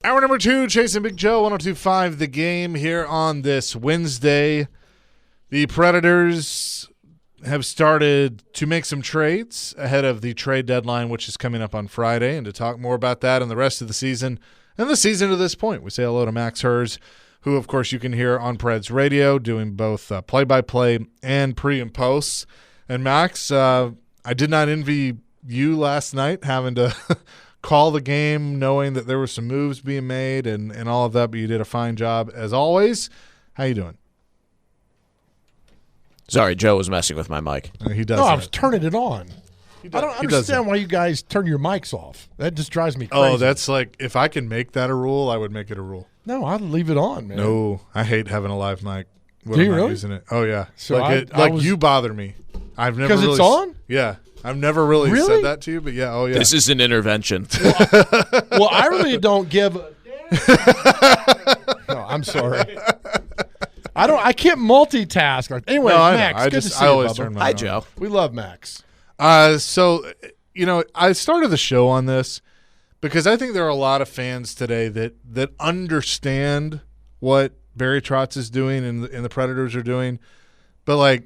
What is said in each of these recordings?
Hour number 2, Chasing Big Joe, 102.5 The Game here on this Wednesday. The Predators have started to make some trades ahead of the trade deadline, which is coming up on Friday. And to talk more about that and the rest of the season, and the season to this point, we say hello to Max Herz, who, of course, you can hear on Preds Radio, doing both play-by-play and pre- and posts. And, Max, I did not envy you last night having to call the game knowing that there were some moves being made and all of that, but you did a fine job as always. How you doing? Sorry, Joe was messing with my mic. He does. No, I was turning it on. I don't He does understand that. why you guys turn your mics off. That just drives me crazy. Oh, that's like, if I can make that a rule, I would make it a rule. No, I'd leave it on, man. No, I hate having a live mic when Do I'm you not really? using it. Oh, yeah. So Like you bother me. I've never 'Cause really it's on? Yeah. I've never really Really? said that to you, but yeah, oh yeah. This is an intervention. Well, I really don't give a damn. No, I'm sorry. I can't multitask. Anyway, No, I know. Max, good to see I you, always Bubba. turn mine Hi, on. Joe. We love Max. So, I started the show on this because I think there are a lot of fans today that understand what Barry Trotz is doing and the Predators are doing, but like,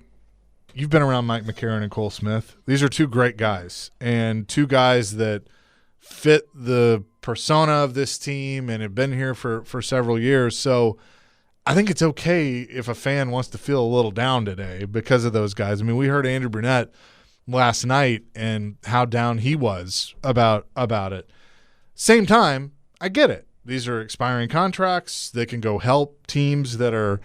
you've been around Mike McCarron and Cole Smith. These are two great guys and two guys that fit the persona of this team and have been here for several years. So I think it's okay if a fan wants to feel a little down today because of those guys. I mean, we heard Andrew Brunette last night and how down he was about it. Same time, I get it. These are expiring contracts. They can go help teams that are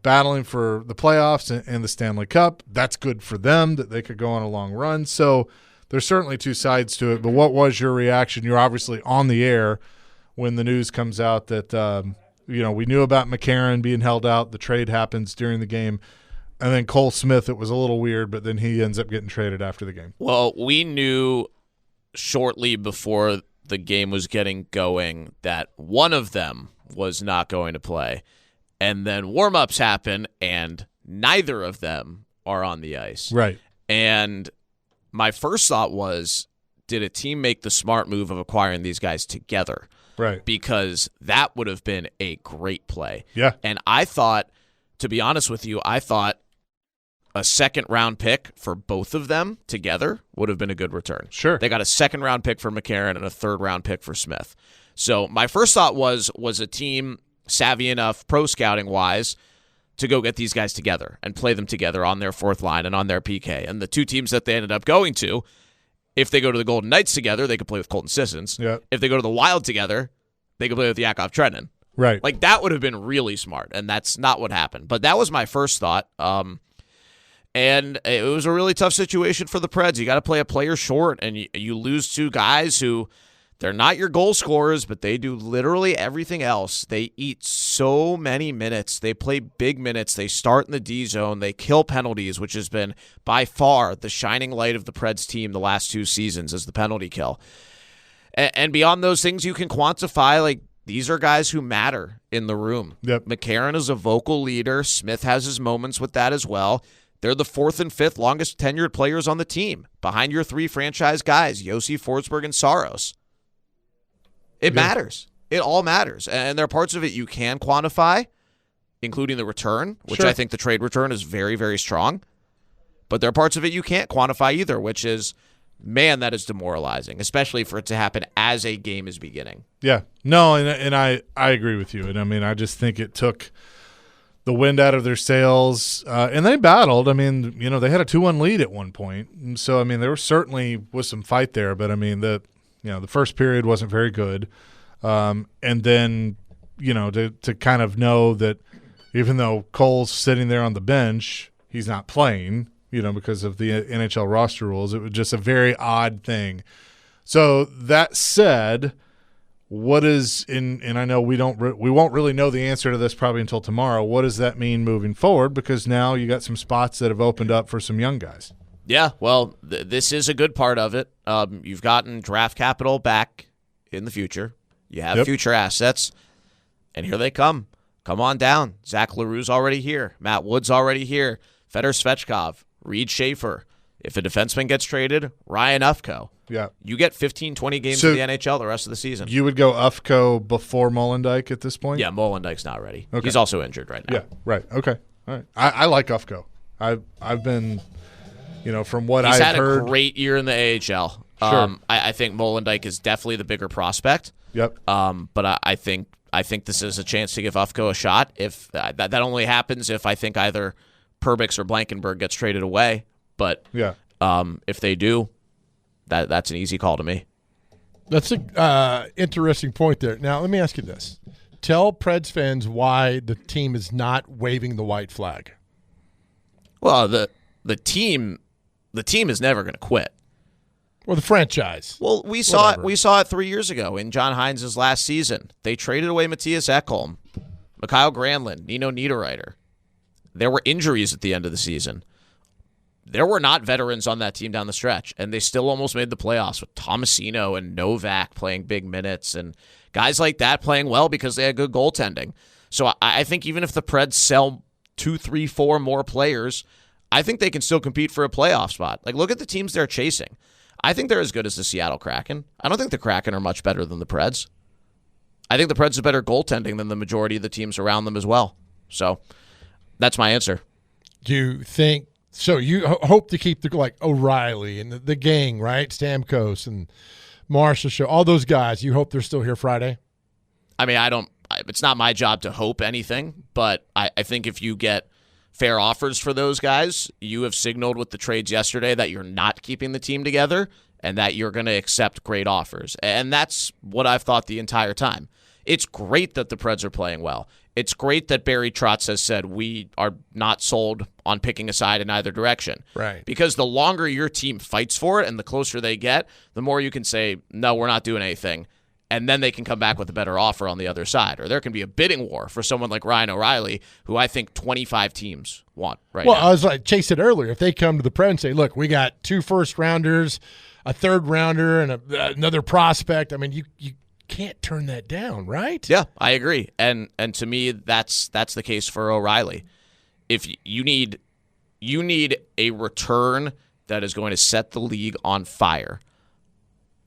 battling for the playoffs and the Stanley Cup. That's good for them that they could go on a long run. So there's certainly two sides to it. But what was your reaction? You're obviously on the air when the news comes out that, we knew about McCarron being held out. The trade happens during the game. And then Cole Smith, it was a little weird, but then he ends up getting traded after the game. Well, we knew shortly before the game was getting going that one of them was not going to play. And then warm-ups happen, and neither of them are on the ice. Right. And my first thought was, did a team make the smart move of acquiring these guys together? Right. Because that would have been a great play. Yeah. And I thought, to be honest with you, I thought a second-round pick for both of them together would have been a good return. Sure. They got a second-round pick for McCarron and a third-round pick for Smith. So my first thought was a team savvy enough pro scouting wise to go get these guys together and play them together on their fourth line and on their PK. And the two teams that they ended up going to, if they go to the Golden Knights together, they could play with Colton Sissons. Yeah. If they go to the Wild together, they could play with Yakov Trenin. Right. Like, that would have been really smart, and that's not what happened. But that was my first thought. And it was a really tough situation for the Preds. You got to play a player short, and you lose two guys who, they're not your goal scorers, but they do literally everything else. They eat so many minutes. They play big minutes. They start in the D zone. They kill penalties, which has been by far the shining light of the Preds team the last two seasons is the penalty kill. And beyond those things you can quantify, like, these are guys who matter in the room. Yep. McCarron is a vocal leader. Smith has his moments with that as well. They're the fourth and fifth longest tenured players on the team, behind your three franchise guys, Yossi, Forsberg, and Saros. It matters. It all matters. And there are parts of it you can quantify, including the return, which Sure. I think the trade return is very, very strong. But there are parts of it you can't quantify either, which is, man, that is demoralizing, especially for it to happen as a game is beginning. Yeah. No, and I agree with you. And, I mean, I just think it took the wind out of their sails. And they battled. I mean, they had a 2-1 lead at one point. And so, I mean, there certainly was some fight there. But, I mean, the first period wasn't very good. And then, to kind of know that even though Cole's sitting there on the bench, he's not playing, because of the NHL roster rules. It was just a very odd thing. So that said, what is and I know we won't really know the answer to this probably until tomorrow. What does that mean moving forward? Because now you got some spots that have opened up for some young guys. Yeah, well, this is a good part of it. You've gotten draft capital back in the future. You have future assets, and here they come. Come on down. Zach LaRue's already here. Matt Wood's already here. Fedor Svechkov, Reed Schaefer, If a defenseman gets traded, Ryan Ufko. Yeah. You get 15, 20 games So in the NHL the rest of the season. You would go Ufko before Molendyk at this point? Yeah, Molendyk's not ready. Okay. He's also injured right now. Yeah, right. Okay. All right. I like Ufko. I've been, from what He's I've had heard. a great year in the AHL. Sure. I think Molendyk is definitely the bigger prospect. Yep. But I think this is a chance to give Ufko a shot. If that only happens if I think either Perbix or Blankenburg gets traded away. But yeah. If they do, that's an easy call to me. That's a interesting point there. Now, let me ask you this. Tell Preds fans why the team is not waving the white flag. Well, the team is never going to quit. Or the franchise. Well, we saw it 3 years ago in John Hines' last season. They traded away Matthias Ekholm, Mikhail Granlund, Nino Niederreiter. There were injuries at the end of the season. There were not veterans on that team down the stretch, and they still almost made the playoffs with Tomasino and Novak playing big minutes and guys like that playing well because they had good goaltending. So I think even if the Preds sell 2, 3, 4 more players, I think they can still compete for a playoff spot. Like, look at the teams they're chasing. I think they're as good as the Seattle Kraken. I don't think the Kraken are much better than the Preds. I think the Preds are better goaltending than the majority of the teams around them as well. So that's my answer. Do you think so? You hope to keep the O'Reilly and the gang, right? Stamkos and Marshall Show, all those guys. You hope they're still here Friday? I mean, it's not my job to hope anything, but I think if you get fair offers for those guys, you have signaled with the trades yesterday that you're not keeping the team together and that you're going to accept great offers. And that's what I've thought the entire time. It's great that the Preds are playing well. It's great that Barry Trotz has said we are not sold on picking a side in either direction. Right. Because the longer your team fights for it and the closer they get, the more you can say, no, we're not doing anything. And then they can come back with a better offer on the other side. Or there can be a bidding war for someone like Ryan O'Reilly, who I think 25 teams want right now. Well, I was like, Chase said earlier, if they come to the Preds and say, look, we got 2 first-rounders, a third-rounder, and another prospect, I mean, you can't turn that down, right? Yeah, I agree. And to me, that's the case for O'Reilly. If you need a return that is going to set the league on fire,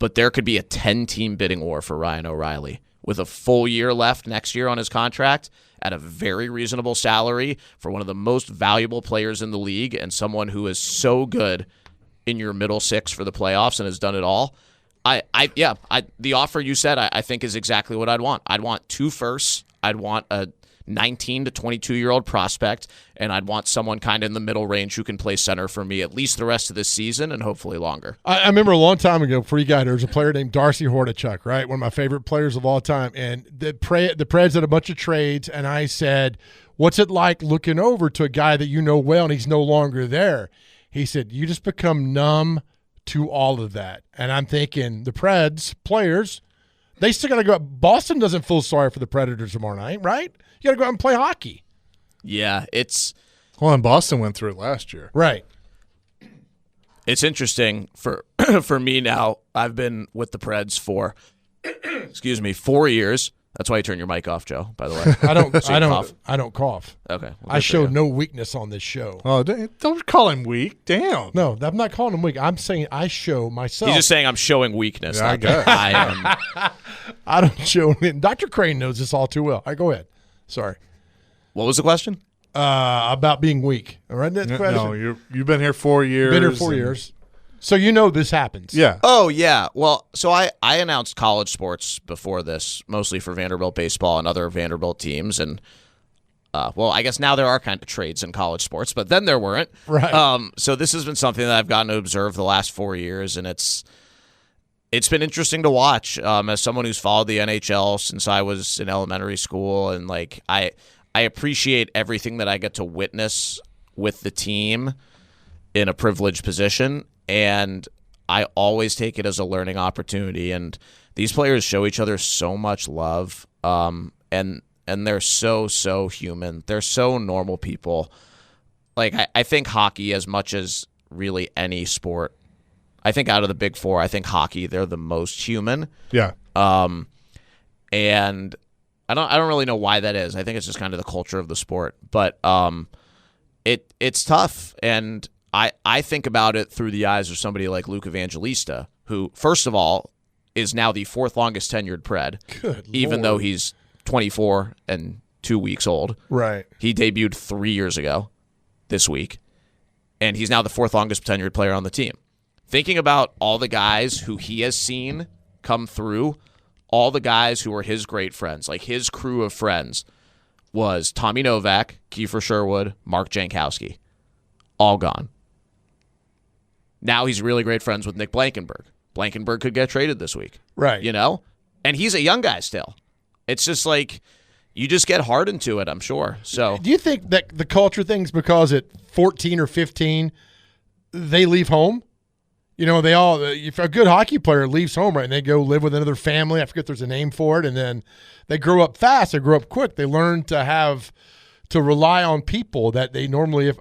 but there could be a 10-team bidding war for Ryan O'Reilly with a full year left next year on his contract at a very reasonable salary for one of the most valuable players in the league and someone who is so good in your middle six for the playoffs and has done it all. The offer you said I think is exactly what I'd want. I'd want 2 firsts. I'd want a 19 to 22-year-old prospect, and I'd want someone kind of in the middle range who can play center for me at least the rest of this season and hopefully longer. I remember a long time ago, before you got here, there was a player named Darcy Hordichuk, right? One of my favorite players of all time. And the Preds had a bunch of trades, and I said, what's it like looking over to a guy that you know well and he's no longer there? He said, you just become numb to all of that. And I'm thinking the Preds players, they still got to go out. Boston doesn't feel sorry for the Predators tomorrow night, right? You got to go out and play hockey. Yeah, Well, and Boston went through it last year. Right. It's interesting for for me now. I've been with the Preds for 4 years. That's why you turn your mic off, Joe, by the way. I don't cough. Okay. Well, I show no weakness on this show. Oh, don't call him weak. Damn. No, I'm not calling him weak. I'm saying I show myself. He's just saying I'm showing weakness. Yeah, I guess. I don't show it. Dr. Crane knows this all too well. All right, go ahead. Sorry. What was the question? About being weak. All right, that's No, you've been here 4 years. Been here 4 years. So you know this happens. Yeah. Oh, yeah. Well, so I announced college sports before this, mostly for Vanderbilt baseball and other Vanderbilt teams. And, I guess now there are kind of trades in college sports, but then there weren't. Right. So this has been something that I've gotten to observe the last 4 years, and it's been interesting to watch as someone who's followed the NHL since I was in elementary school. And, I appreciate everything that I get to witness with the team in a privileged position. And I always take it as a learning opportunity. And these players show each other so much love. And they're so human. They're so normal people. I think hockey, as much as really any sport, I think out of the big four, I think hockey, they're the most human. Yeah. And I don't really know why that is. I think it's just kind of the culture of the sport. But it's tough. And I think about it through the eyes of somebody like Luke Evangelista, who, first of all, is now the 4th longest tenured Pred, even though he's 24 and 2 weeks old. Right. He debuted 3 years ago this week, and he's now the 4th longest tenured player on the team. Thinking about all the guys who he has seen come through, all the guys who were his great friends, like his crew of friends, was Tommy Novak, Kiefer Sherwood, Mark Jankowski. All gone. Now he's really great friends with Nick Blankenburg. Blankenburg could get traded this week. Right. You know? And he's a young guy still. It's just like you just get hardened to it, I'm sure. So do you think that the culture thing's because at 14 or 15 they leave home? You know, if a good hockey player leaves home, right, and they go live with another family, I forget there's a name for it, and then they grow up fast, they grow up quick, they learn to rely on people that they normally, if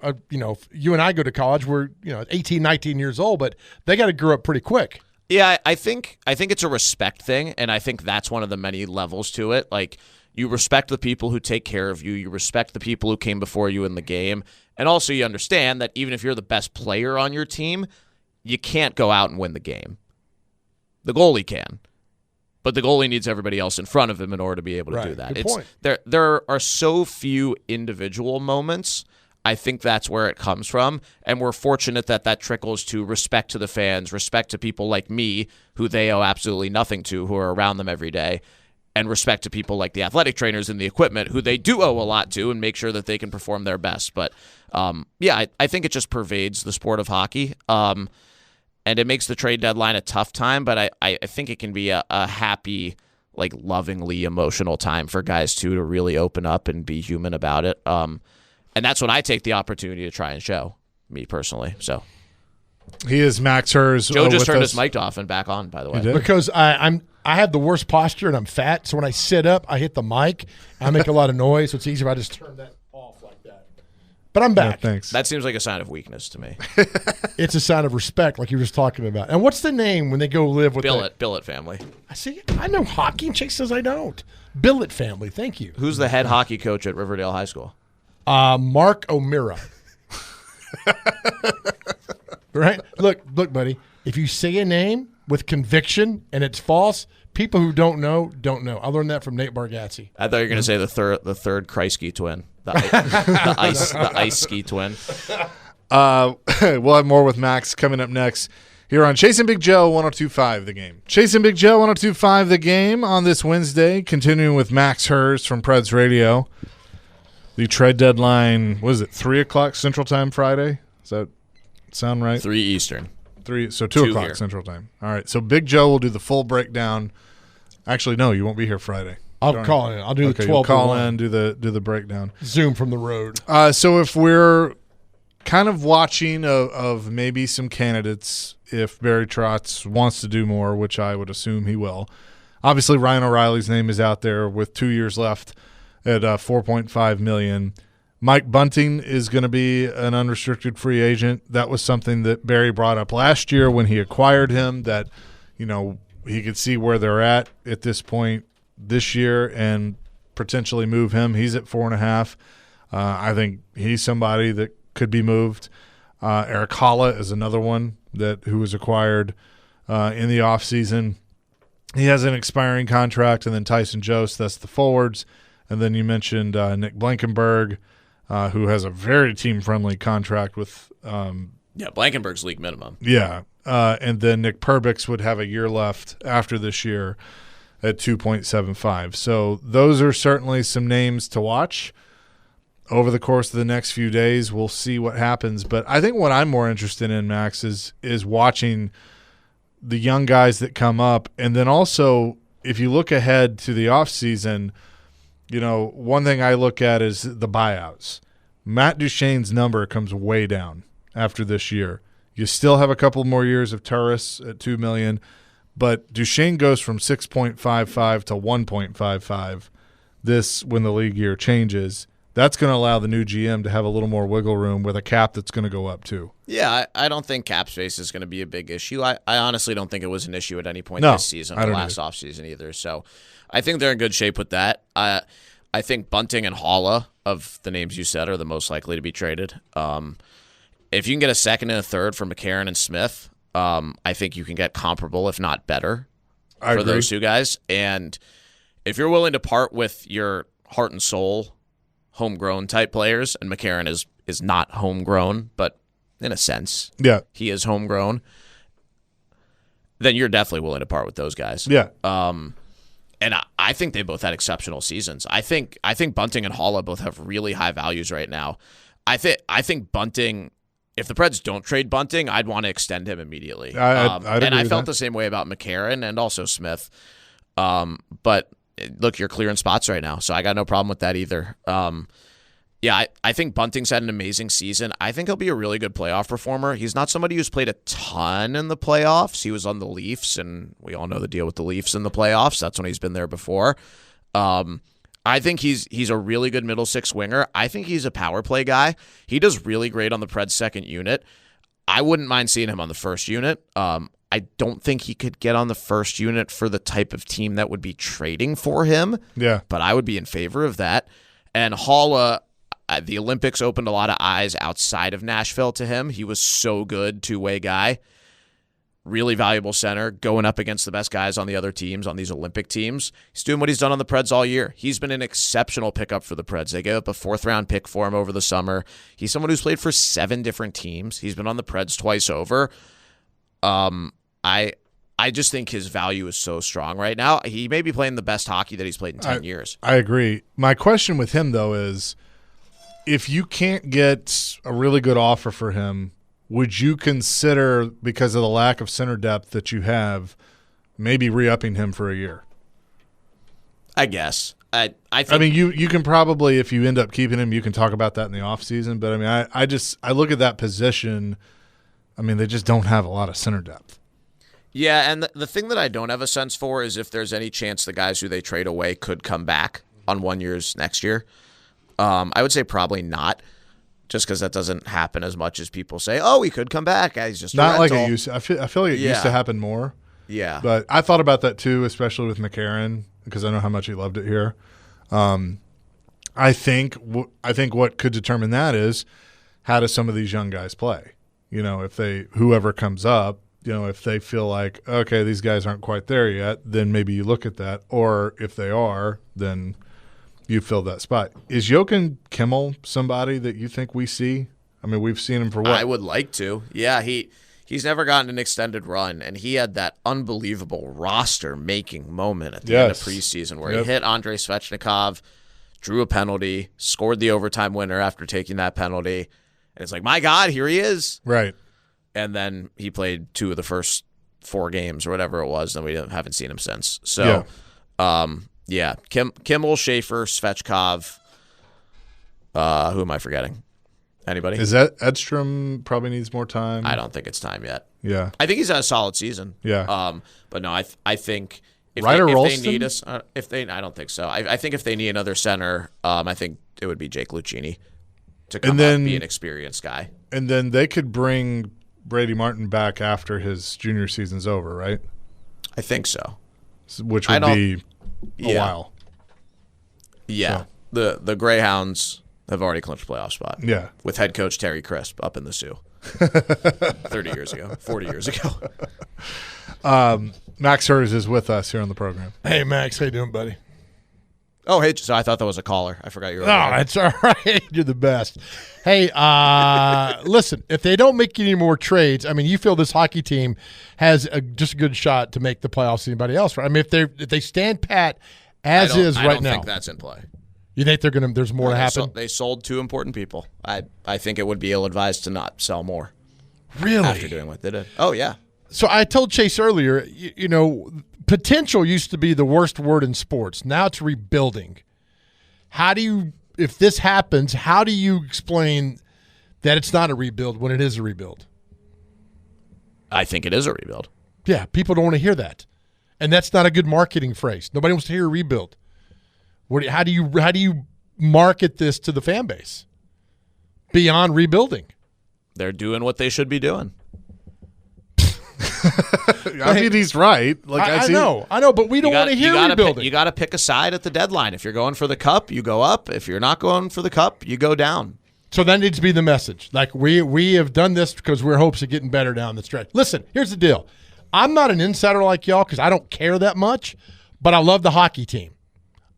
you and I go to college, we're 18, 19 years old, but they got to grow up pretty quick. Yeah, I think it's a respect thing, and I think that's one of the many levels to it. Like, you respect the people who take care of you, you respect the people who came before you in the game, and also you understand that even if you're the best player on your team, you can't go out and win the game. The goalie can, but the goalie needs everybody else in front of him in order to be able to do that. Good point. There are so few individual moments. I think that's where it comes from, and we're fortunate that trickles to respect to the fans, respect to people like me, who they owe absolutely nothing to, who are around them every day, and respect to people like the athletic trainers and the equipment, who they do owe a lot to, and make sure that they can perform their best. But, I think it just pervades the sport of hockey. And it makes the trade deadline a tough time, but I think it can be a happy, like lovingly emotional time for guys too, to really open up and be human about it. And that's when I take the opportunity to try and show, me personally. So he is Max Herz. Joe just turned his mic off and back on, by the way. Because I have the worst posture and I'm fat, so when I sit up, I hit the mic. I make a lot of noise, so it's easy if I just turn that off like that. But I'm back. Yeah, thanks. That seems like a sign of weakness to me. It's a sign of respect, like you were just talking about. And what's the name when they go live with Billet family. I see. I know hockey, and Chick says I don't. Billet family. Thank you. Who's the head hockey coach at Riverdale High School? Mark O'Meara. Right? Look, buddy. If you say a name with conviction and it's false, people who don't know. I learned that from Nate Bargatze. I thought you were going to say the third Kreisky twin, the ice ski twin. We'll have more with Max coming up next here on Chasing Big Joe 102.5 The Game. Chasing Big Joe 102.5 The Game on this Wednesday, continuing with Max Herz from Preds Radio. The trade deadline, what is it, 3 o'clock Central Time Friday? Does that sound right? 3 Eastern. 2 2 o'clock here. Central Time. All right, so Big Joe will do the full breakdown. Actually, no, you won't be here Friday. I'll call in. I'll do the 12. You'll call in, do the breakdown. Zoom from the road. So if we're kind of watching of maybe some candidates, if Barry Trotz wants to do more, which I would assume he will. Obviously, Ryan O'Reilly's name is out there with 2 years left at $4.5 million. Mike Bunting is going to be an unrestricted free agent. That was something that Barry brought up last year when he acquired him, that he could see where they're at this point this year and potentially move him. He's at 4.5. I think he's somebody that could be moved. Eric Holla is another one who was acquired in the offseason. He has an expiring contract, and then Tyson Jost, that's the forwards. And then you mentioned Nick Blankenburg, who has a very team-friendly contract with Blankenburg's league minimum. Yeah. And then Nick Perbix would have a year left after this year at 2.75. So those are certainly some names to watch over the course of the next few days. We'll see what happens. But I think what I'm more interested in, Max, is watching the young guys that come up. And then also, if you look ahead to the offseason, one thing I look at is the buyouts. Matt Duchene's number comes way down after this year. You still have a couple more years of Turris at $2 million, but Duchene goes from 6.55 to 1.55 when the league year changes. That's going to allow the new GM to have a little more wiggle room with a cap that's going to go up too. Yeah, I don't think cap space is going to be a big issue. I honestly don't think it was an issue at any point this season or last offseason either. So I think they're in good shape with that. I think Bunting and Holla, of the names you said, are the most likely to be traded. if you can get a second and a third for McCarron and Smith, I think you can get comparable, if not better, for those two guys. And if you're willing to part with your heart and soul homegrown type players, and McCarron is not homegrown, but in a sense, he is homegrown, then you're definitely willing to part with those guys. Yeah. And I think they both had exceptional seasons. I think Bunting and Haula both have really high values right now. I think Bunting, if the Preds don't trade Bunting, I'd want to extend him immediately. I felt the same way about McCarron and also Smith. But look, you're clearing spots right now, so I got no problem with that either. I think Bunting's had an amazing season. I think he'll be a really good playoff performer. He's not somebody who's played a ton in the playoffs. He was on the Leafs, and we all know the deal with the Leafs in the playoffs. That's when he's been there before. I think he's a really good middle six winger. I think he's a power play guy. He does really great on the Preds' second unit. I wouldn't mind seeing him on the first unit. I don't think he could get on the first unit for the type of team that would be trading for him. Yeah. But I would be in favor of that. And Haula, the Olympics opened a lot of eyes outside of Nashville to him. He was so good, two-way guy. Really valuable center, going up against the best guys on the other teams, on these Olympic teams. He's doing what he's done on the Preds all year. He's been an exceptional pickup for the Preds. They gave up a 4th-round pick for him over the summer. He's someone who's played for 7 different teams. He's been on the Preds twice over. I just think his value is so strong right now. He may be playing the best hockey that he's played in 10 years. I agree. My question with him, though, is if you can't get a really good offer for him, would you consider, because of the lack of center depth that you have, maybe re-upping him for a year? I guess. I think, I mean, you can probably, if you end up keeping him, you can talk about that in the offseason. But, I mean, I look at that position. I mean, they just don't have a lot of center depth. Yeah, and the thing that I don't have a sense for is if there's any chance the guys who they trade away could come back on 1 year's next year. I would say probably not. Just because that doesn't happen as much as people say, oh, he could come back. He's just not like it used to. I feel like it used to happen more. Yeah. But I thought about that too, especially with McCarron, because I know how much he loved it here. I think what could determine that is how do some of these young guys play? You know, if whoever comes up, you know, if they feel like, okay, these guys aren't quite there yet, then maybe you look at that. Or if they are, then you fill that spot. Is Jochen Kimmel somebody that you think we see? I mean, we've seen him for what? I would like to. Yeah, he's never gotten an extended run, and he had that unbelievable roster-making moment at the end of preseason where he hit Andrei Svechnikov, drew a penalty, scored the overtime winner after taking that penalty, and it's like, my God, here he is. Right. And then he played 2 of the first 4 games or whatever it was, and we haven't seen him since. So, yeah, Kimmel, Schaefer, Svechkov. Who am I forgetting? Anybody? Is that Edstrom probably needs more time? I don't think it's time yet. Yeah. I think he's had a solid season. Yeah. But no, I think if Ryder they Rolston? need us, I don't think so. I think if they need another center, I think it would be Jake Lucchini to come up and be an experienced guy. And then they could bring Brady Martin back after his junior season's over, right? I think so. Which would be a while. Yeah. So. The Greyhounds have already clinched a playoff spot. Yeah. With head coach Terry Crisp up in the Sioux. 30 years ago, 40 years ago. Max Herz is with us here on the program. Hey, Max. How you doing, buddy? Oh, hey. So I thought that was a caller. I forgot you were over there. That's all right. You're the best. Hey, listen, if they don't make any more trades, I mean, you feel this hockey team has just a good shot to make the playoffs than anybody else, right? I mean, if they stand pat as is right now. I don't think that's in play. You think there's more to happen? They sold 2 important people. I think it would be ill-advised to not sell more. Really? After doing what they did. Oh, yeah. So I told Chase earlier, you know, potential used to be the worst word in sports. Now it's rebuilding. If this happens, how do you explain that it's not a rebuild when it is a rebuild? I think it is a rebuild. Yeah, people don't want to hear that. And that's not a good marketing phrase. Nobody wants to hear a rebuild. How do you market this to the fan base beyond rebuilding? They're doing what they should be doing. I mean, he's right. Like I know, but we don't want to hear rebuilding. You got to pick a side at the deadline. If you're going for the cup, you go up. If you're not going for the cup, you go down. So that needs to be the message. Like, we have done this because we're hopes of getting better down the stretch. Listen, here's the deal. I'm not an insider like y'all because I don't care that much, but I love the hockey team.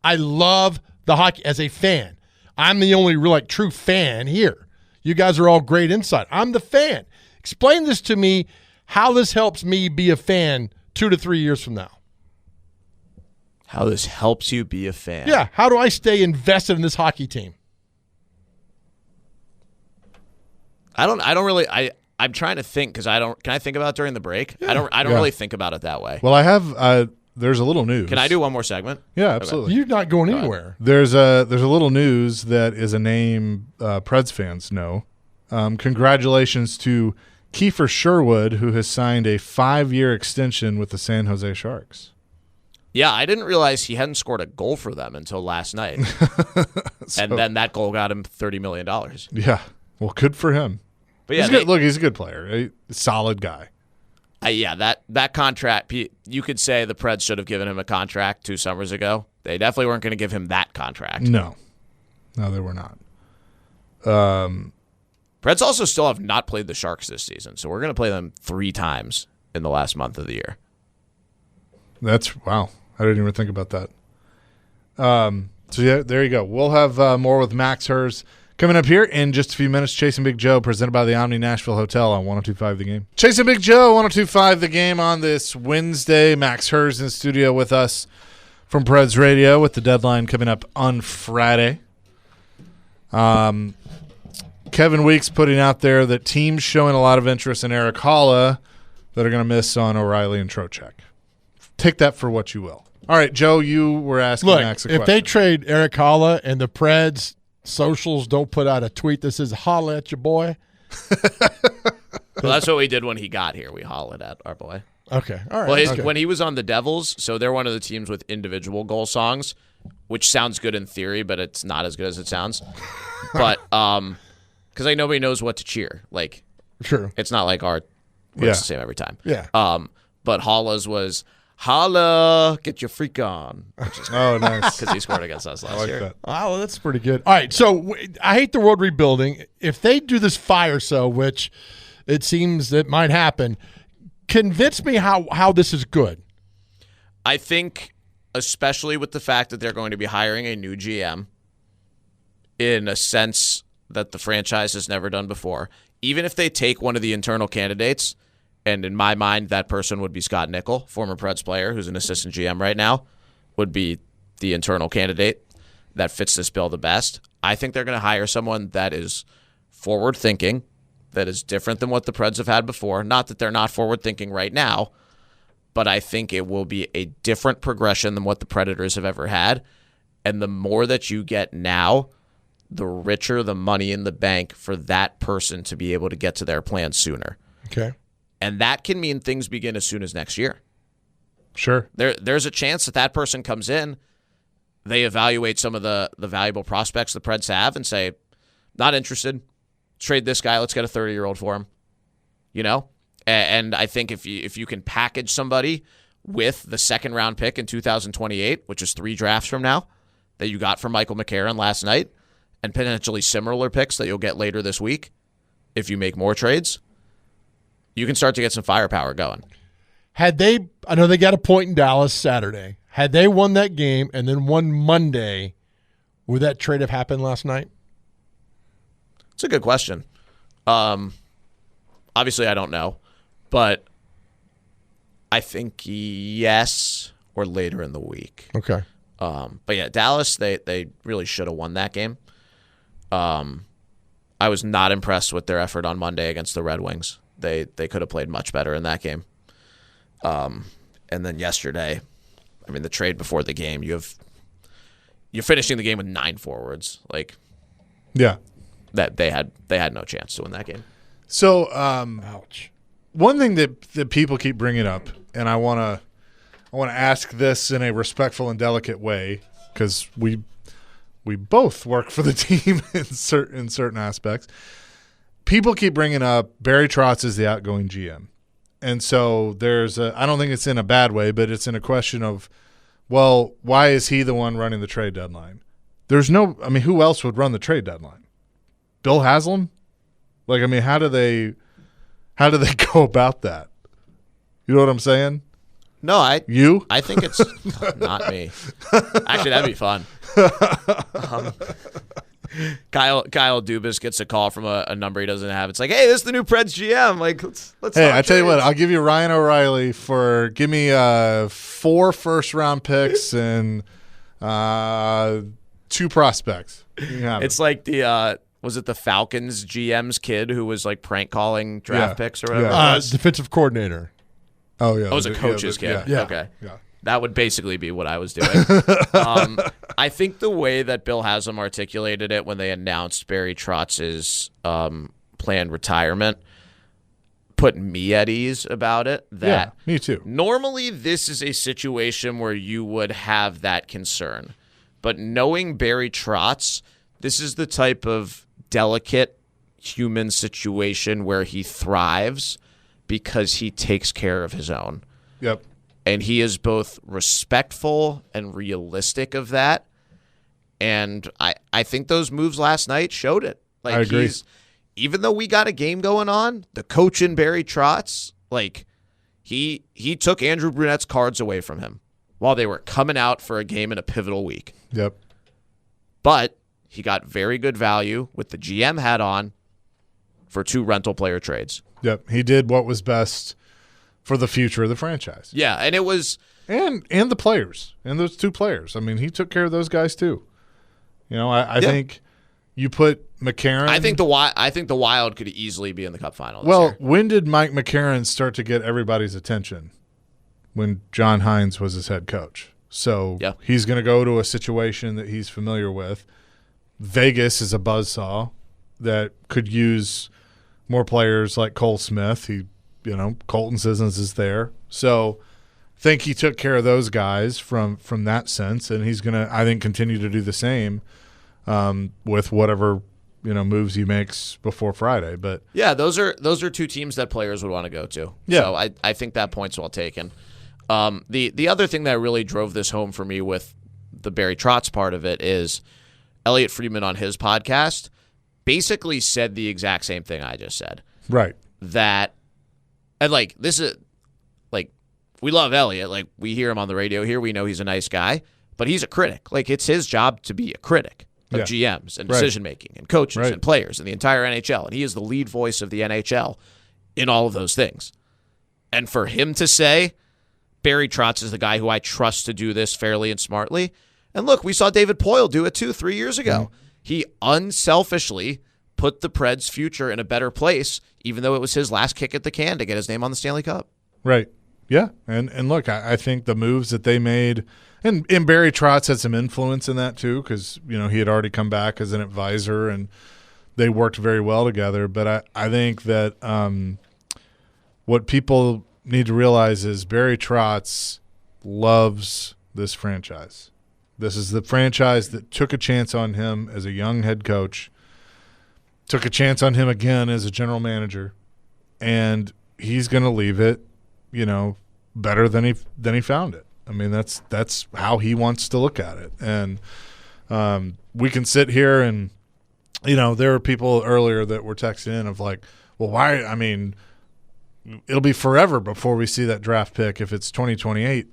I love the hockey as a fan. I'm the only real, true fan here. You guys are all great insight. I'm the fan. Explain this to me, how this helps me be a fan 2 to 3 years from now. How this helps you be a fan. Yeah, how do I stay invested in this hockey team? I'm trying to think because can I think about it during the break? Yeah. I don't really think about it that way. Well, I have there's a little news. Can I do one more segment? Yeah, absolutely. Okay. You're not going anywhere. There's a little news that is a name Preds fans know. Congratulations to Kiefer Sherwood, who has signed a 5-year extension with the San Jose Sharks. Yeah, I didn't realize he hadn't scored a goal for them until last night. And then that goal got him $30 million. Yeah. Well, good for him. But yeah, he's a good player. A solid guy. That contract, you could say the Preds should have given him a contract 2 summers ago. They definitely weren't going to give him that contract. No, they were not. Preds also still have not played the Sharks this season, so we're going to play them 3 times in the last month of the year. Wow. I didn't even think about that. So, yeah, there you go. We'll have more with Max Herz coming up here in just a few minutes. Chasing Big Joe, presented by the Omni Nashville Hotel on 102.5 The Game. Chasing Big Joe, 102.5 The Game on this Wednesday. Max Herz in studio with us from Preds Radio with the deadline coming up on Friday. Kevin Weeks putting out there that teams showing a lot of interest in Eric Haula that are going to miss on O'Reilly and Trocheck. Take that for what you will. All right, Joe, you were asking Max a question. If they trade Eric Haula and the Preds socials don't put out a tweet that says "holla at your boy," well, that's what we did when he got here. We hollered at our boy. Okay, all right. Well, when he was on the Devils, so they're one of the teams with individual goal songs, which sounds good in theory, but it's not as good as it sounds. But because nobody knows what to cheer. True, it's not like it's the same every time. Yeah. But Haula's was "Holla, get your freak on." Oh, nice. Because he scored against us last year. That. Oh, well, that's pretty good. All right, so I hate the world rebuilding. If they do this fire sale, which it seems that might happen, convince me how this is good. I think, especially with the fact that they're going to be hiring a new GM in a sense that the franchise has never done before, even if they take one of the internal candidates, and in my mind, that person would be Scott Nickel, former Preds player who's an assistant GM right now, would be the internal candidate that fits this bill the best. I think they're going to hire someone that is forward-thinking, that is different than what the Preds have had before. Not that they're not forward-thinking right now, but I think it will be a different progression than what the Predators have ever had. And the more that you get now, the richer the money in the bank for that person to be able to get to their plan sooner. Okay. And that can mean things begin as soon as next year. Sure. There's a chance that person comes in, they evaluate some of the valuable prospects the Preds have and say, not interested, trade this guy, let's get a 30-year-old for him. And I think if you can package somebody with the second-round pick in 2028, which is 3 drafts from now, that you got from Michael McCarron last night, and potentially similar picks that you'll get later this week if you make more trades, you can start to get some firepower going. I know they got a point in Dallas Saturday. Had they won that game and then won Monday, would that trade have happened last night? It's a good question. Obviously, I don't know, but I think yes, or later in the week. Okay. But yeah, Dallas, they really should have won that game. I was not impressed with their effort on Monday against the Red Wings. They could have played much better in that game. And then yesterday, the trade before the game, you're finishing the game with 9 forwards. Yeah, that they had no chance to win that game. So, ouch. One thing that people keep bringing up, and I want to ask this in a respectful and delicate way, because we both work for the team in certain aspects. People keep bringing up Barry Trotz is the outgoing GM. And so I don't think it's in a bad way, but it's in a question of, well, why is he the one running the trade deadline? Who else would run the trade deadline? Bill Haslam? Like, I mean, how do they go about that? You know what I'm saying? No, I think it's not me. Actually, that'd be fun. Kyle Dubas gets a call from a number he doesn't have. It's like, hey, this is the new Preds GM. Like, let's. Hey, I tell you what, I'll give you Ryan O'Reilly for give me 4 first-round picks and 2 prospects. It's like the was it the Falcons GM's kid who was like prank calling draft picks or whatever? Yeah. Defensive coordinator. Oh yeah, it was a coach's kid. Yeah. Okay, yeah. That would basically be what I was doing. I think the way that Bill Haslam articulated it when they announced Barry Trotz's planned retirement put me at ease about it. That me too. Normally, this is a situation where you would have that concern. But knowing Barry Trotz, this is the type of delicate human situation where he thrives because he takes care of his own. Yep. And he is both respectful and realistic of that. And I think those moves last night showed it. Like, I agree. Even though we got a game going on, the coach in Barry Trotz, like, he took Andrew Brunette's cards away from him while they were coming out for a game in a pivotal week. Yep. But he got very good value with the GM hat on for 2 rental player trades. Yep. He did what was best for the future of the franchise. Yeah, and it was and the players and those 2 players. I mean, he took care of those guys too. You know, I think you put McCarron. I think the Wild could easily be in the Cup final. Well, year. when did Mike McCarron start to get everybody's attention? When John Hines was his head coach. So he's going to go to a situation that he's familiar with. Vegas is a buzzsaw that could use more players like Cole Smith. Colton Sissons is there. So I think he took care of those guys from that sense, and he's going to, I think, continue to do the same with whatever moves he makes before Friday. But yeah, those are 2 teams that players would want to go to. Yeah. So I think that point's well taken. The other thing that really drove this home for me with the Barry Trotz part of it is Elliot Friedman on his podcast basically said the exact same thing I just said. Right. That, and like, this is, like, we love Elliot. Like, we hear him on the radio here. We know he's a nice guy, but he's a critic. Like, it's his job to be a critic of GMs and decision-making and coaches and players and the entire NHL. And he is the lead voice of the NHL in all of those things. And for him to say, Barry Trotz is the guy who I trust to do this fairly and smartly. And look, we saw David Poile do it too 3 years ago. Mm-hmm. He unselfishly put the Preds' future in a better place, even though it was his last kick at the can to get his name on the Stanley Cup. Right. Yeah. And look, I think the moves that they made, and Barry Trotz had some influence in that too, because he had already come back as an advisor and they worked very well together. But I think that what people need to realize is Barry Trotz loves this franchise. This is the franchise that took a chance on him as a young head coach, took a chance on him again as a general manager, and he's going to leave it, better than he found it. I mean, that's how he wants to look at it. And we can sit here and, there were people earlier that were texting in of like, well, why? I mean, it'll be forever before we see that draft pick if it's 2028.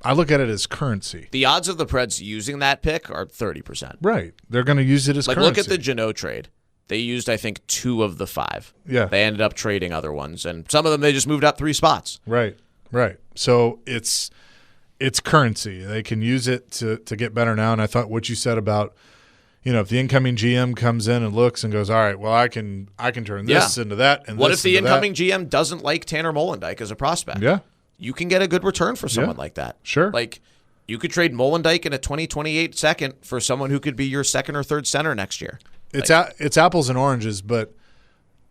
I look at it as currency. The odds of the Preds using that pick are 30%. Right. They're going to use it as currency. Look at the Jeannot trade. They used, I think, 2 of the 5. Yeah. They ended up trading other ones, and some of them they just moved up 3 spots. Right. So it's currency. They can use it to get better now. And I thought what you said about, if the incoming GM comes in and looks and goes, all right, well, I can turn this into that. And what this if the into incoming that? GM doesn't like Tanner Molendyk as a prospect? Yeah. You can get a good return for someone like that. Sure. Like, you could trade Molendyk in a 2028 second for someone who could be your second or third center next year. It's apples and oranges, but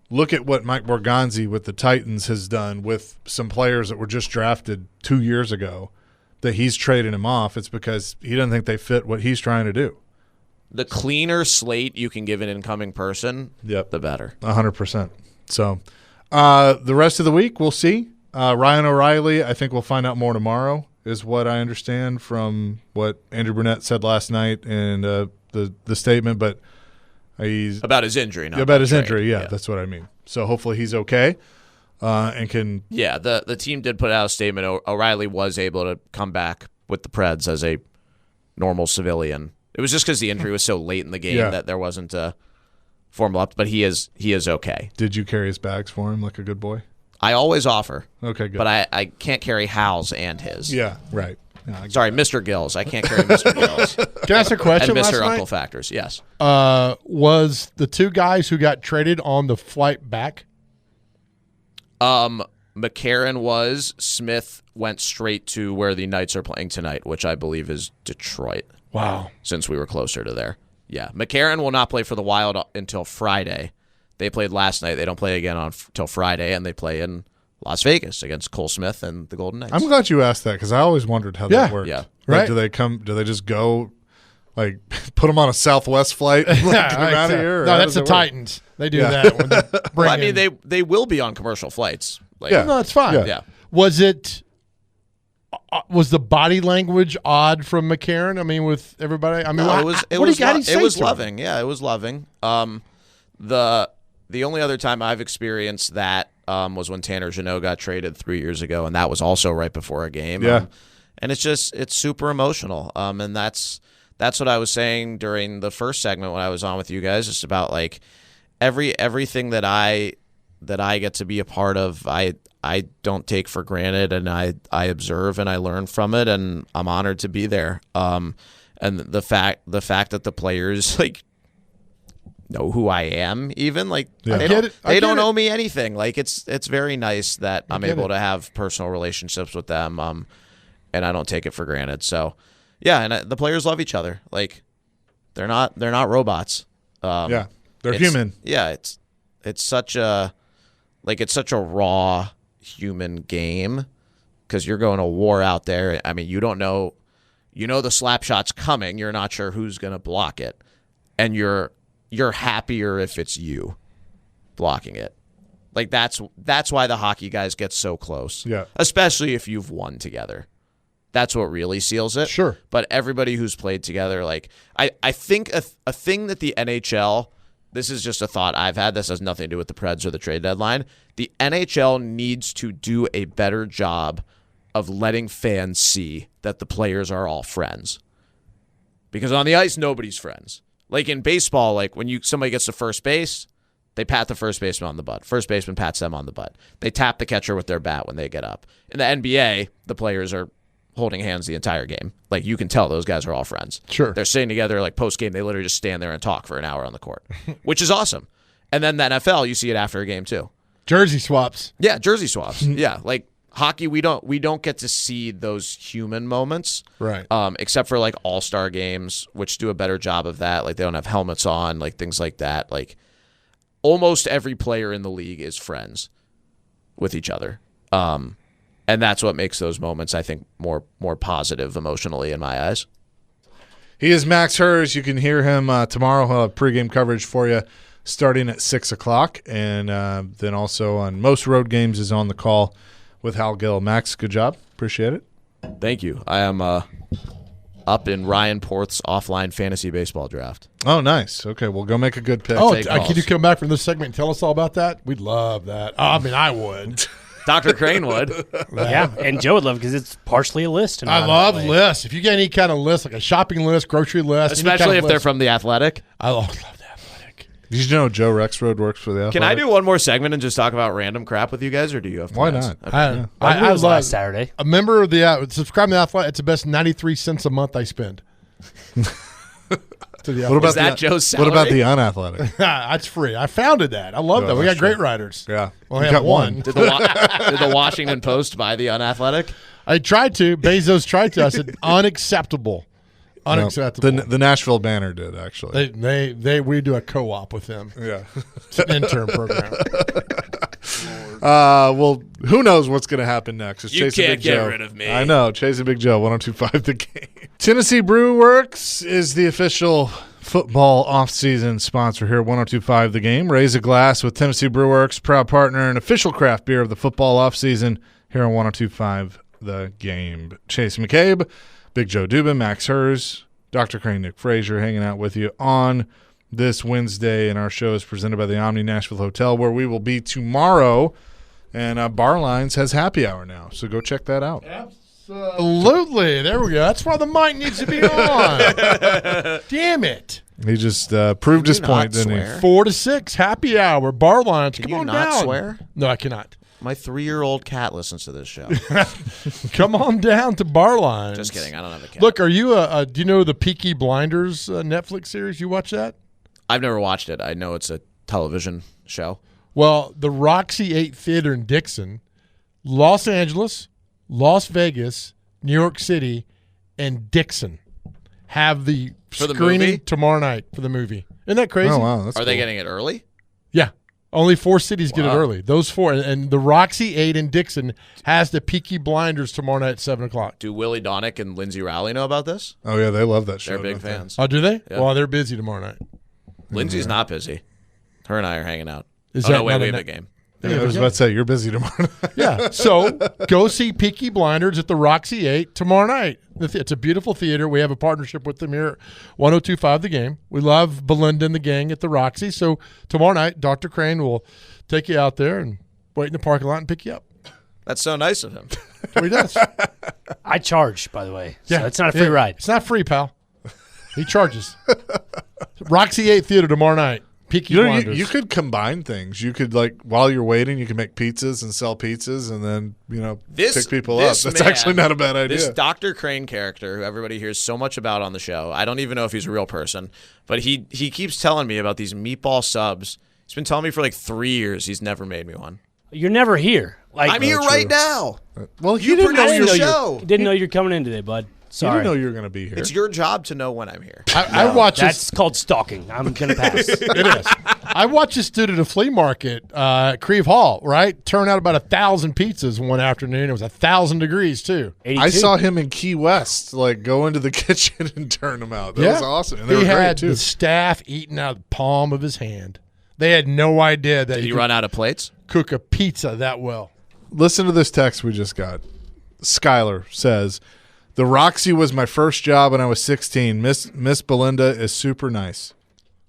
look at what Mike Borgonzi with the Titans has done with some players that were just drafted 2 years ago that he's trading them off. It's because he doesn't think they fit what he's trying to do. The cleaner slate you can give an incoming person, the better. 100%. So the rest of the week, we'll see. Ryan O'Reilly, I think we'll find out more tomorrow, is what I understand from what Andrew Brunette said last night and the statement. But He's About his injury, not about his trade. injury. Yeah, that's what I mean. So hopefully he's okay and can. Yeah, the team did put out a statement. O'Reilly was able to come back with the Preds as a normal civilian. It was just because the injury was so late in the game that there wasn't a formal up. But he is okay. Did you carry his bags for him like a good boy? I always offer. Okay, good. But I can't carry Hal's and his. Yeah, right. Yeah, Sorry, Mr. Gills. I can't carry Mr. Gills. Can I ask a question? And Last Mr. night? Uncle Factors, yes. Was the two guys who got traded on the flight back? McCarron was. Smith went straight to where the Knights are playing tonight, which I believe is Detroit. Wow. Since we were closer to there. Yeah. McCarron will not play for the Wild until Friday. They played last night. They don't play again until Friday, and they play in Las Vegas against Cole Smith and the Golden Knights. I'm glad you asked that because I always wondered how that worked. Yeah. Like, Right. Do they just go, like, put them on a Southwest flight and like, get them out of here? No, that's the Titans. They do that when they bring Well, I mean, in. they will be on commercial flights. Like, Yeah. No, it's fine. Yeah. Was the body language odd from McCarron? I mean, with everybody. I mean, No, what it do you got to say was to him? loving. Yeah, it was loving. The only other time I've experienced that was when Tanner Jeannot got traded 3 years ago, and that was also right before a game. Yeah. And it's super emotional. And that's what I was saying during the first segment when I was on with you guys. It's about like everything that I get to be a part of. I don't take for granted, and I observe and I learn from it, and I'm honored to be there. And the fact that the players like know who I am, even like they don't owe me anything. Like it's very nice that I'm able to have personal relationships with them, and I don't take it for granted. So yeah, and the players love each other. Like they're not robots. Yeah, they're human. Yeah, it's such a raw human game because you're going to war out there. I mean, you don't know, the slap shot's coming. You're not sure who's going to block it, and you're happier if it's you blocking it. Like that's why the hockey guys get so close. Yeah, especially if you've won together. That's what really seals it. Sure. But everybody who's played together, like I think a thing that the NHL. This is just a thought I've had. This has nothing to do with the Preds or the trade deadline. The NHL needs to do a better job of letting fans see that the players are all friends. Because on the ice, nobody's friends. Like in baseball, like when somebody gets to first base, they pat the first baseman on the butt. First baseman pats them on the butt. They tap the catcher with their bat when they get up. In the NBA, the players are holding hands the entire game. Like you can tell those guys are all friends. Sure. They're sitting together like post game. They literally just stand there and talk for an hour on the court, which is awesome. And then the NFL, you see it after a game too. Jersey swaps. Yeah, jersey swaps. Yeah, like hockey, we don't get to see those human moments, Right. Except for like all-star games, which do a better job of that. Like they don't have helmets on, like things like that. Like almost every player in the league is friends with each other. And that's what makes those moments, I think, more positive emotionally in my eyes. he is Max Herz. You can hear him tomorrow. He'll have pregame coverage for you starting at 6 o'clock, and then also on most road games is on the call with Hal Gill. Max, good job. Appreciate it. Thank you. I am up in Ryan Porth's offline fantasy baseball draft. Oh, nice. Okay, we'll go make a good pick. Oh, Take can calls. you come back from this segment and tell us all about that? We'd love that. I mean, I would. Dr. Crane would. Yeah, and Joe would love because it's partially a list. I love lists. If you get any kind of list, like a shopping list, grocery list, any Especially kind if of they're list. from The Athletic. I love the Athletic. Did you know Joe Rexroad works for the Athletic? Can I do one more segment and just talk about random crap with you guys, or do you have Why plans? not? Okay. I was love last Saturday. a member of the subscribe to the Athletic. It's the best 93 cents a month I spend. To the What about Is that the, Joe's salary? What about the unathletic? That's free. I founded that. I love Oh, that. We got that's great true. writers. Yeah. Well, You I have got one. Did the Washington Post buy the Unathletic? I tried to. Bezos tried to. I said unacceptable. Unacceptable. The Nashville Banner did, actually. We do a co-op with them. Yeah. It's an intern program. Well, who knows what's going to happen next? It's You Chasing can't Big get Joe. rid of me. I know. Chasing Big Joe, 102.5 The Game. Tennessee Brew Works is the official football off-season sponsor here at 102.5 The Game. Raise a glass with Tennessee Brew Works, proud partner and official craft beer of the football off-season here on 102.5 The Game. Chase McCabe, Big Joe Dubin, Max Herz, Dr. Crane, Nick Frazier hanging out with you on this Wednesday, and our show is presented by the Omni Nashville Hotel, where we will be tomorrow. And Barlines has happy hour now, so go check that out. Absolutely. There we go. That's why the mic needs to be on. Damn it. He just proved his point, didn't he? 4 to 6, happy hour, Barlines. Can Come you on not down. swear? No, I cannot. My 3-year-old cat listens to this show. Come on down to Barlines. Just kidding. I don't have a cat. Look, are you do you know the Peaky Blinders Netflix series? You watch that? I've never watched it. I know it's a television show. Well, the Roxy 8 Theater in Dixon, Los Angeles, Las Vegas, New York City, and Dixon have the For the screening movie? tomorrow night for the movie. Isn't that crazy? Oh, wow. That's Are they cool. getting it early? Yeah. Only 4 cities get it Wow. early. Those 4. And the Roxy 8 in Dixon has the Peaky Blinders tomorrow night at 7 o'clock. Do Willie Donick and Lindsay Rowley know about this? Oh, yeah, they love that show. They're big don't they? fans. Oh, do they? Yeah. Well, they're busy tomorrow night. Lindsay's not busy. Her and I are hanging out. Is Oh, that no, wait, not we a have a net- game. Yeah, I was about to say, you're busy tomorrow. Yeah. So go see Peaky Blinders at the Roxy 8 tomorrow night. It's a beautiful theater. We have a partnership with them here at 102.5 The Game. We love Belinda and the gang at the Roxy. So tomorrow night, Dr. Crane will take you out there and wait in the parking lot and pick you up. That's so nice of him. That's what he does. I charge, by the way. So Yeah. it's not a free ride. It's not free, pal. He charges. Roxy 8 Theater tomorrow night. Peaky You know, Blinders. you could combine things. You could, like, while you're waiting, you can make pizzas and sell pizzas and then, pick people up. That's man, actually not a bad idea. This Dr. Crane character, who everybody hears so much about on the show, I don't even know if he's a real person, but he keeps telling me about these meatball subs. He's been telling me for like 3 years. He's never made me one. You're never here. Like I'm here right now. Well, You didn't know produce you the were- show. Didn't know you're coming in today, bud. You Sorry. didn't know you were going to be here. It's your job to know when I'm here. I watch this. That's called stalking. I'm gonna pass. It is. I watched this dude at a flea market, Creve Hall, right? Turned out about 1,000 pizzas one afternoon. It was 1,000 degrees, too. 82. I saw him in Key West, like, go into the kitchen and turn them out. That was awesome. And they he were great, had too. the staff eating out of the palm of his hand. They had no idea that Did he you could run out of plates? cook a pizza that well. Listen to this text we just got. Skylar says, "The Roxy was my first job when I was 16. Miss Belinda is super nice."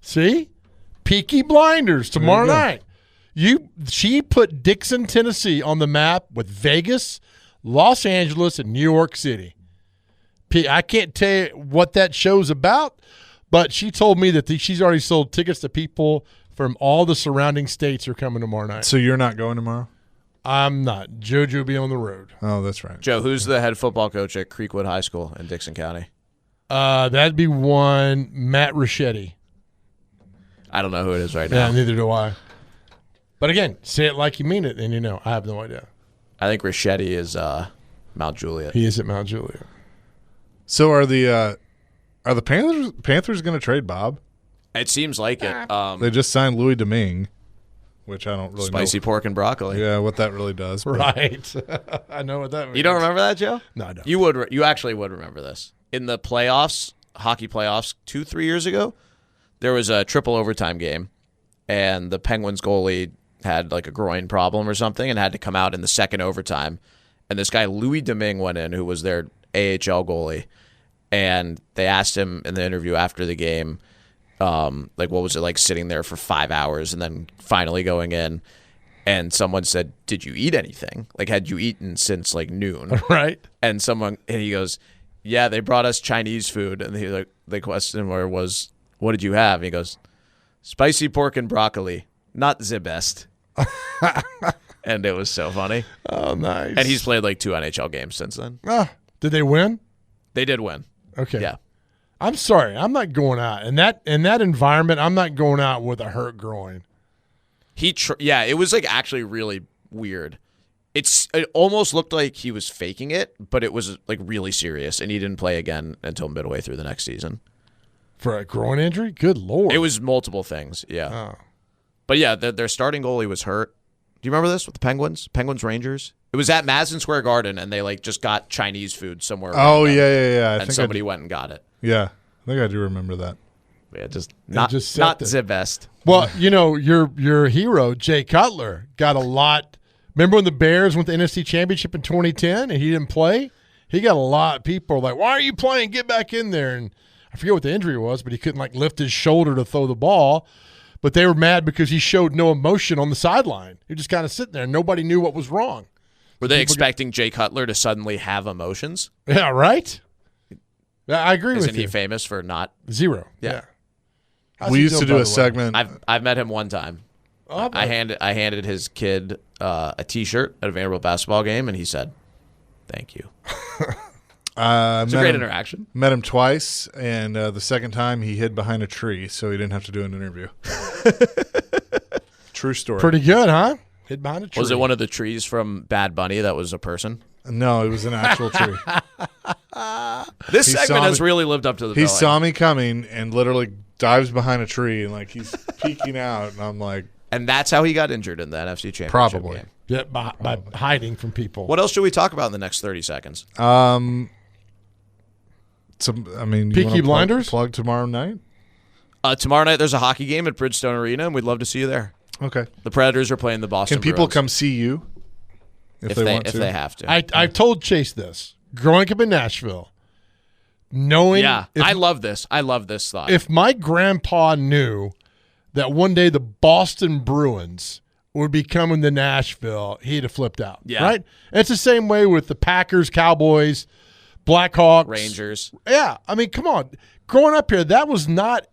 See? Peaky Blinders tomorrow go. night. She put Dixon, Tennessee on the map with Vegas, Los Angeles, and New York City. I can't tell you what that show's about, but she told me that she's already sold tickets to people from all the surrounding states are coming tomorrow night. So you're not going tomorrow? I'm not. JoJo will be on the road. Oh, that's right. Joe, who's the head football coach at Creekwood High School in Dixon County? That'd be one Matt Richetti. I don't know who it is right Yeah, now. neither do I. But again, say it like you mean it, and you know. I have no idea. I think Richetti is Mount Juliet. He is at Mount Juliet. So are the Panthers going to trade Bob? It seems like it. They just signed Louis Domingue, which I don't really Spicy know. pork and broccoli. Yeah, what that really does. but- Right. I know what that means. You don't remember that, Joe? No, I don't. You would. You actually would remember this. In the playoffs, hockey playoffs, 2-3 years ago, there was a triple overtime game, and the Penguins goalie had like a groin problem or something and had to come out in the second overtime. And this guy, Louis Domingue, went in, who was their AHL goalie, and they asked him in the interview after the game, like, what was it like sitting there for 5 hours and then finally going in? And someone said, "Did you eat anything? Like, had you eaten since like noon?" Right. And he goes, "Yeah, they brought us Chinese food." And the question was, "What did you have?" And he goes, "Spicy pork and broccoli, not the best." And it was so funny. Oh, nice. And he's played like 2 NHL games since then. Did they win? They did win. Okay. Yeah. I'm sorry. I'm not going out. In that environment, I'm not going out with a hurt groin. It was like actually really weird. It almost looked like he was faking it, but it was like really serious, and he didn't play again until midway through the next season. For a groin injury? Good Lord. It was multiple things, yeah. Oh. But yeah, their starting goalie was hurt. Do you remember this with the Penguins? Penguins Rangers? It was at Madison Square Garden, and they like just got Chinese food somewhere. Oh, random, yeah. And somebody went and got it. Yeah, I think I do remember that. Yeah, not sat there. the best. Well, you know, your hero, Jay Cutler, got a lot. Remember when the Bears went to the NFC Championship in 2010 and he didn't play? He got a lot of people like, "Why are you playing? Get back in there." And I forget what the injury was, but he couldn't like lift his shoulder to throw the ball. But they were mad because he showed no emotion on the sideline. He just kind of sitting there. Nobody knew what was wrong. Were they expecting Jay Cutler to suddenly have emotions? Yeah, right? I agree with you. Isn't he famous for not? Zero. Yeah. How's We he used to doing, do by a the way? segment. I've met him one time. Oh, I handed his kid a T-shirt at a Vanderbilt basketball game, and he said, "Thank you." It's a great interaction. Met him twice, and the second time he hid behind a tree, so he didn't have to do an interview. True story. Pretty good, huh? Hid behind a tree. Was it one of the trees from Bad Bunny that was a person? No, it was an actual tree. This He segment saw has me- really lived up to the He billing. saw me coming and literally dives behind a tree, and like he's peeking out, and I'm like, And that's how he got injured in the NFC Championship Probably. game. Yeah, by hiding from people. What else should we talk about in the next 30 seconds? you Peaky wanna Blinders? plug tomorrow night? Tomorrow night there's a hockey game at Bridgestone Arena, and we'd love to see you there. Okay. The Predators are playing the Boston Can people Bruins. come see you if they want to? If they have to. I've told Chase this. Growing up in Nashville, knowing Yeah, I love this. I love this thought. if my grandpa knew that one day the Boston Bruins would be coming to Nashville, he'd have flipped out. Yeah. Right? And it's the same way with the Packers, Cowboys, Blackhawks. Rangers. Yeah. I mean, come on. Growing up here, that was not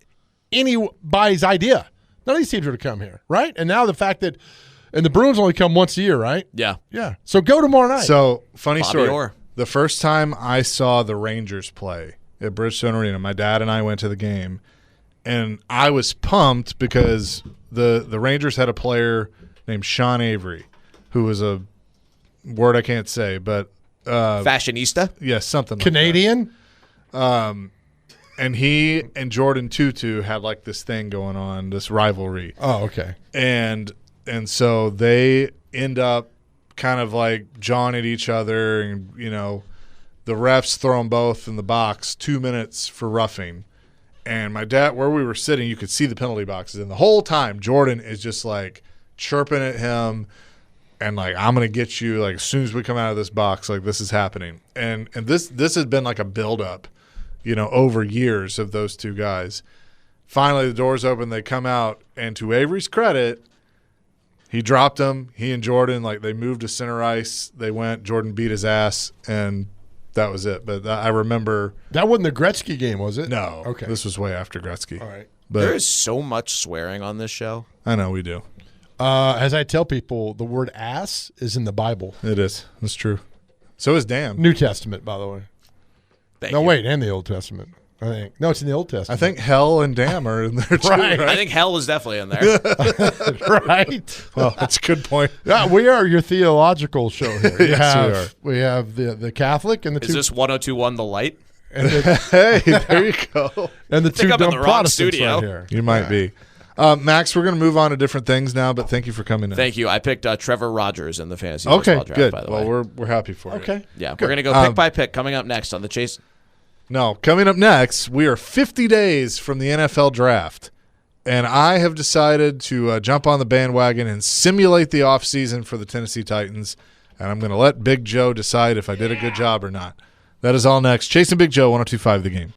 anybody's idea. None of these teams were to come here, right? And now the fact that – and the Bruins only come once a year, right? Yeah. Yeah. So go tomorrow night. So, funny Bobby story. Orr. The first time I saw the Rangers play at Bridgestone Arena, my dad and I went to the game, and I was pumped because the Rangers had a player named Sean Avery, who was a word I can't say, but Fashionista? yes, something like Canadian? that. And he and Jordan Tutu had like this thing going on, this rivalry. Oh, okay. And so they end up kind of like jawing at each other, and the refs throw them both in the box 2 minutes for roughing. And my dad, where we were sitting, you could see the penalty boxes, and the whole time Jordan is just like chirping at him and like, I'm gonna get you, like as soon as we come out of this box, like this is happening. And this has been like a buildup, over years of those two guys. Finally the doors open, they come out, and to Avery's credit, he dropped him. He and Jordan, like, they moved to center ice. They went. Jordan beat his ass, and that was it. But I remember. That wasn't the Gretzky game, was it? No. Okay. This was way after Gretzky. All right. But There is so much swearing on this show. I know we do. As I tell people, the word ass is in the Bible. It is. It's true. So is damn. New Testament, by the way. Thank No, you. wait, and the Old Testament, I think. No, it's in the Old I Testament. think hell and damn are in there too. Right. I think hell is definitely in there. right? Well, that's a good point. Yeah, we are your theological show here. Yes, we have the Catholic and the Is two this 1021 The Light? and the, Hey, there you go. and the think two I'm in dumb the wrong Protestants studio. right here. You might be. Max, we're going to move on to different things now, but thank you for coming in. Thank you. I picked Trevor Rogers in the fantasy Okay, football draft, good. by the Well, way. we're happy for you. Okay. Yeah, Good. we're going to go pick by pick coming up next on the Chase. No, coming up next, we are 50 days from the NFL draft, and I have decided to jump on the bandwagon and simulate the offseason for the Tennessee Titans, and I'm going to let Big Joe decide if I did a good job or not. That is all next. Chasing Big Joe, 102.5 The Game.